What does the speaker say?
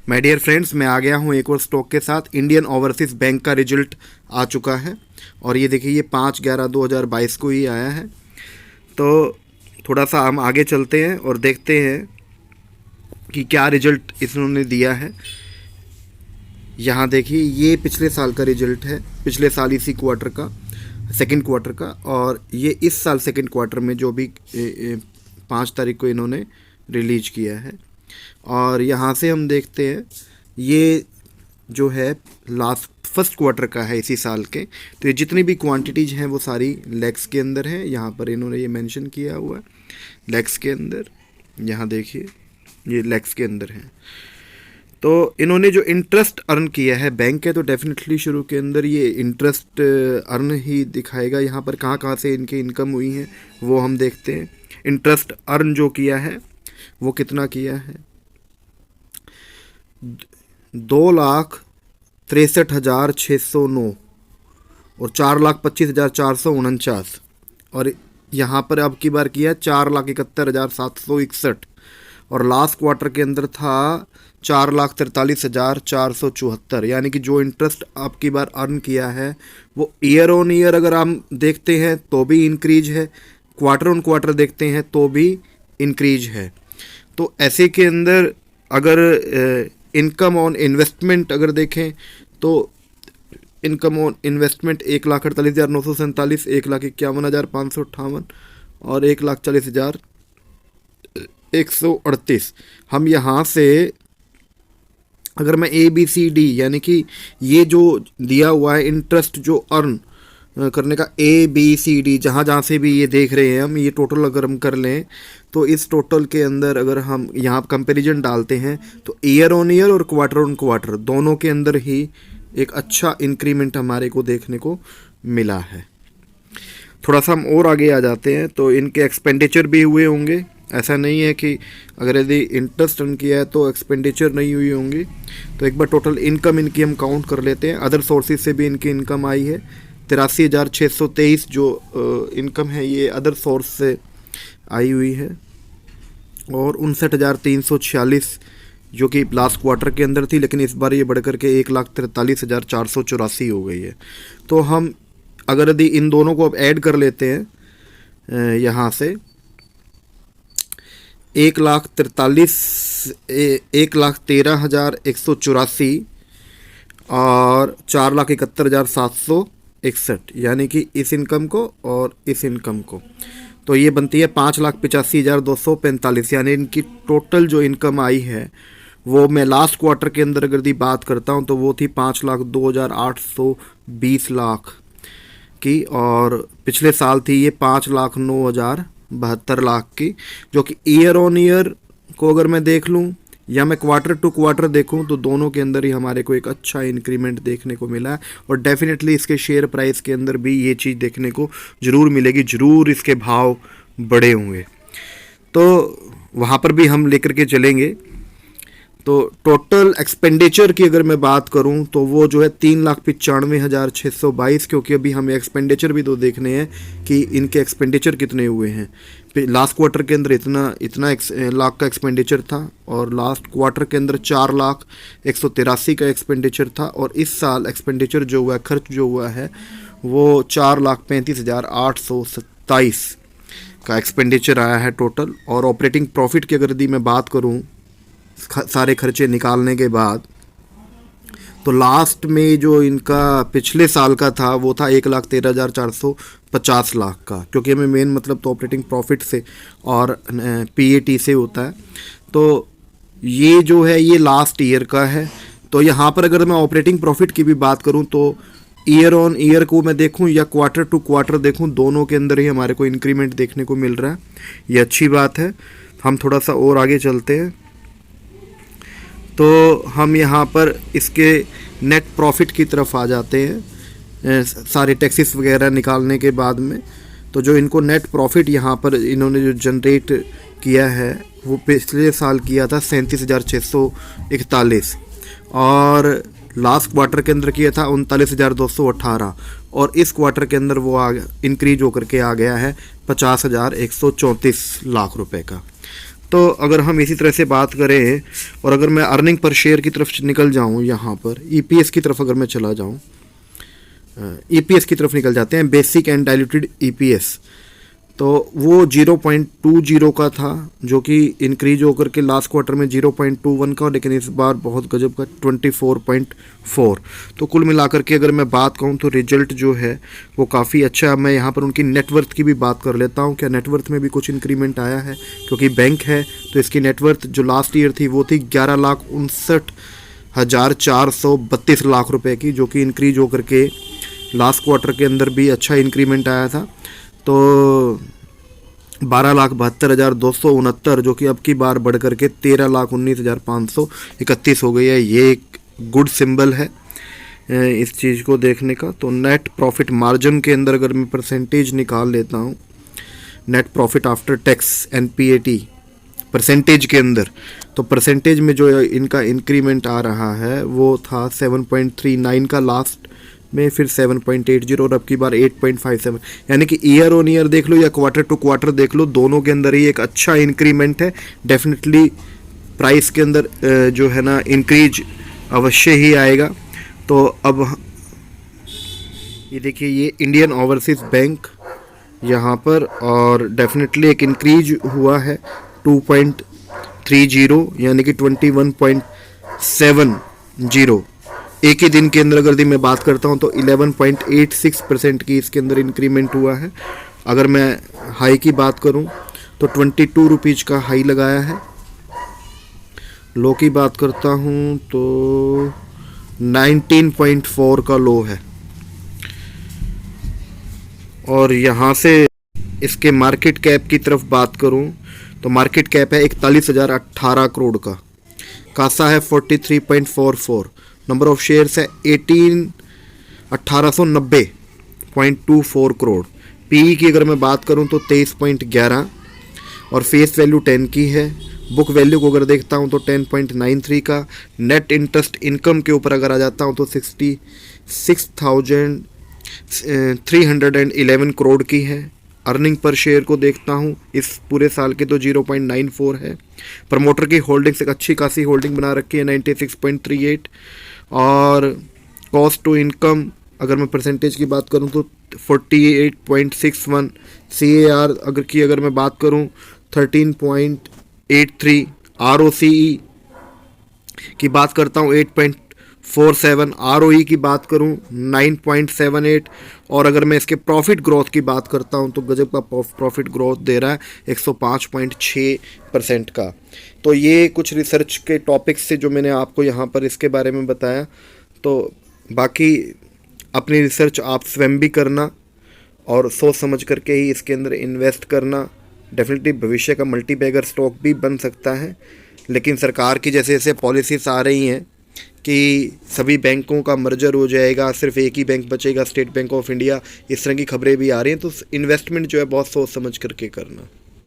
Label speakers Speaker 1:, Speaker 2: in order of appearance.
Speaker 1: My dear friends, मैं आ गया हूँ एक और स्टॉक के साथ। इंडियन ओवरसीज़ बैंक का रिजल्ट आ चुका है और ये देखिए, ये 5/11/2022 को ही आया है। तो थोड़ा सा हम आगे चलते हैं और देखते हैं कि क्या रिजल्ट इन्होंने दिया है। यहाँ देखिए, ये पिछले साल का रिजल्ट है, पिछले साल इसी क्वार्टर का, सेकंड क्वार्टर का, और ये इस साल सेकंड क्वार्टर में जो भी 5 तारीख को इन्होंने रिलीज किया है। और यहाँ से हम देखते हैं, ये जो है फर्स्ट क्वार्टर का है इसी साल के। तो ये जितनी भी क्वांटिटीज़ हैं वो सारी लैक्स के अंदर हैं। यहाँ पर इन्होंने ये मेंशन किया हुआ है लैक्स के अंदर। यहाँ देखिए, ये लैक्स के अंदर हैं। तो इन्होंने जो इंटरेस्ट अर्न किया है बैंक है, तो डेफिनेटली शुरू के अंदर ये इंटरेस्ट अर्न ही दिखाएगा। यहाँ पर कहाँ कहाँ से इनकी इनकम हुई है वो हम देखते हैं। इंटरेस्ट अर्न जो किया है वो कितना किया है, 2,63,609 और 4,25,449। और यहाँ पर अब की बार किया 4,71,761 और लास्ट क्वार्टर के अंदर था 4,43,474। यानी कि जो इंटरेस्ट अब की बार अर्न किया है वो ईयर ऑन ईयर अगर हम देखते हैं तो भी इंक्रीज है, क्वार्टर ऑन क्वार्टर देखते हैं तो भी इंक्रीज है। तो ऐसे के अंदर अगर इनकम ऑन इन्वेस्टमेंट अगर देखें तो इनकम ऑन इन्वेस्टमेंट 1,48,947, 1,51,558 और 1,40,138। हम यहाँ से अगर मैं ABCD यानी कि ये जो दिया हुआ है इंटरेस्ट जो अर्न करने का ABCD, जहाँ जहाँ से भी ये देख रहे हैं हम, ये टोटल अगर हम कर लें तो इस टोटल के अंदर अगर हम यहाँ कंपैरिजन डालते हैं तो ईयर ऑन ईयर और क्वार्टर ऑन क्वार्टर दोनों के अंदर ही एक अच्छा इंक्रीमेंट हमारे को देखने को मिला है। थोड़ा सा हम और आगे आ जाते हैं तो इनके एक्सपेंडिचर भी हुए होंगे। ऐसा नहीं है कि अगर यदि इंटरेस्ट अर्न किया है तो एक्सपेंडिचर नहीं हुई होंगी। तो एक बार टोटल इनकम इनकी हम काउंट कर लेते हैं। अदर सोर्सेज से भी इनकी इनकम आई है 83,623 जो इनकम है ये अदर सोर्स से आई हुई है, और 59,346 जो कि लास्ट क्वार्टर के अंदर थी, लेकिन इस बार ये बढ़ करके 1,43,484 हो गई है। तो हम अगर यदि इन दोनों को अब ऐड कर लेते हैं यहाँ से 1,13,184 और 4,71,761, यानी कि इस इनकम को और इस इनकम को, तो ये बनती है 5,85,245। यानी इनकी टोटल जो इनकम आई है वो मैं लास्ट क्वार्टर के अंदर अगर बात करता हूँ तो वो थी 5,02,820 लाख की, और पिछले साल थी ये 5,09,072 लाख की। जो कि ईयर ऑन ईयर को अगर मैं देख लूँ या मैं क्वार्टर टू क्वार्टर देखूं तो दोनों के अंदर ही हमारे को एक अच्छा इंक्रीमेंट देखने को मिला है। और डेफिनेटली इसके शेयर प्राइस के अंदर भी ये चीज़ देखने को ज़रूर मिलेगी, ज़रूर इसके भाव बढ़े होंगे। तो वहाँ पर भी हम लेकर के चलेंगे। तो टोटल एक्सपेंडिचर की अगर मैं बात करूं तो वो जो है 3,95,622, क्योंकि अभी हमें एक्सपेंडिचर भी तो देखने हैं कि इनके एक्सपेंडिचर कितने हुए हैं। लास्ट क्वार्टर के अंदर इतना लाख का एक्सपेंडिचर था और लास्ट क्वार्टर के अंदर 4,183 का एक्सपेंडिचर था, और इस साल एक्सपेंडिचर जो हुआ है, खर्च जो हुआ है वो 4,35,827 का एक्सपेंडिचर आया है टोटल। और ऑपरेटिंग प्रॉफिट की अगर यदि मैं बात करूँ सारे खर्चे निकालने के बाद, तो लास्ट में जो इनका पिछले साल का था वो था 1,13,450 लाख का, क्योंकि हमें मेन मतलब तो ऑपरेटिंग प्रॉफिट से और PAT से होता है। तो ये जो है ये लास्ट ईयर का है। तो यहाँ पर अगर मैं ऑपरेटिंग प्रॉफिट की भी बात करूँ तो ईयर ऑन ईयर को मैं देखूँ या क्वार्टर टू क्वार्टर देखूँ, दोनों के अंदर ही हमारे को इंक्रीमेंट देखने को मिल रहा है। ये अच्छी बात है। हम थोड़ा सा और आगे चलते हैं तो हम यहाँ पर इसके नेट प्रॉफिट की तरफ आ जाते हैं सारे टैक्सेस वगैरह निकालने के बाद में। तो जो इनको नेट प्रॉफिट यहाँ पर इन्होंने जो जनरेट किया है वो पिछले साल किया था 37,641 और लास्ट क्वार्टर के अंदर किया था 39,218, और इस क्वार्टर के अंदर वो इंक्रीज होकर के आ गया है 50,134 लाख रुपए का। तो अगर हम इसी तरह से बात करें और अगर मैं अर्निंग पर शेयर की तरफ निकल जाऊं, यहाँ पर ईपीएस की तरफ अगर मैं चला जाऊं, ईपीएस की तरफ निकल जाते हैं, बेसिक एंड डाइल्यूटेड ईपीएस, तो वो 0.20 का था, जो कि इंक्रीज होकर के लास्ट क्वार्टर में 0.21 का, लेकिन इस बार बहुत गजब का 24.4। तो कुल मिलाकर के अगर मैं बात कहूँ तो रिजल्ट जो है वो काफ़ी अच्छा है। मैं यहाँ पर उनकी नेटवर्थ की भी बात कर लेता हूँ, क्या नेटवर्थ में भी कुछ इंक्रीमेंट आया है, क्योंकि बैंक है तो इसकी नेटवर्थ जो लास्ट ईयर थी वो थी 11,59,432 लाख रुपए की, जो कि इंक्रीज होकर के लास्ट क्वार्टर के अंदर भी अच्छा इंक्रीमेंट आया था। तो 12,72,269, जो कि अब की बार बढ़ करके 13,19,531 हो गई है। ये एक गुड सिंबल है इस चीज़ को देखने का। तो नेट प्रॉफिट मार्जिन के अंदर अगर मैं परसेंटेज निकाल लेता हूँ, net profit after tax NPAT percentage के अंदर, तो परसेंटेज में जो इनका इंक्रीमेंट आ रहा है वो था 7.39 का लास्ट में, फिर 7.80 और अब की बार 8.57, यानी कि ईयर ऑन ईयर देख लो या क्वार्टर टू क्वार्टर देख लो, दोनों के अंदर ही एक अच्छा इंक्रीमेंट है। डेफिनेटली प्राइस के अंदर जो है ना इंक्रीज अवश्य ही आएगा। तो अब ये देखिए, ये इंडियन ओवरसीज बैंक यहाँ पर, और डेफिनेटली एक इंक्रीज हुआ है 2.30, यानी कि 21.70। एक ही दिन के अंदर अगर मैं बात करता हूँ तो 11.86% की इसके अंदर इंक्रीमेंट हुआ है। अगर मैं हाई की बात करूँ तो 22 रुपीज़ का हाई लगाया है। लो की बात करता हूँ तो 19.4 का लो है। और यहाँ से इसके मार्केट कैप की तरफ बात करूँ तो मार्केट कैप है 41,018 करोड़ का, कासा है 43.44, नंबर ऑफ शेयर्स है 1890.24 करोड़। पीई की अगर मैं बात करूं तो 23.11 और फेस वैल्यू 10 की है। बुक वैल्यू को अगर देखता हूं तो 10.93 का। नेट इंटरेस्ट इनकम के ऊपर अगर आ जाता हूं तो 66,311 करोड़ की है। अर्निंग पर शेयर को देखता हूँ इस पूरे साल के तो 0.94 है। प्रमोटर की होल्डिंग्स एक अच्छी खासी होल्डिंग बना रखी है 96.38। और कॉस्ट टू इनकम अगर मैं परसेंटेज की बात करूं तो 48.61। CAR अगर मैं बात करूं 13.83। ROCE की बात करता हूं 8.47। ROE की बात करूं 9.78। और अगर मैं इसके प्रॉफिट ग्रोथ की बात करता हूं तो गजब का प्रॉफिट ग्रोथ दे रहा है 105.6% का। तो ये कुछ रिसर्च के टॉपिक्स से जो मैंने आपको यहाँ पर इसके बारे में बताया। तो बाकी अपनी रिसर्च आप स्वयं भी करना और सोच समझ करके ही इसके अंदर इन्वेस्ट करना। डेफिनेटली भविष्य का मल्टीबैगर स्टॉक भी बन सकता है, लेकिन सरकार की जैसे जैसे पॉलिसीज आ रही हैं कि सभी बैंकों का मर्जर हो जाएगा, सिर्फ एक ही बैंक बचेगा, स्टेट बैंक ऑफ इंडिया, इस तरह की खबरें भी आ रही हैं। तो इन्वेस्टमेंट जो है बहुत सोच समझ करके करना।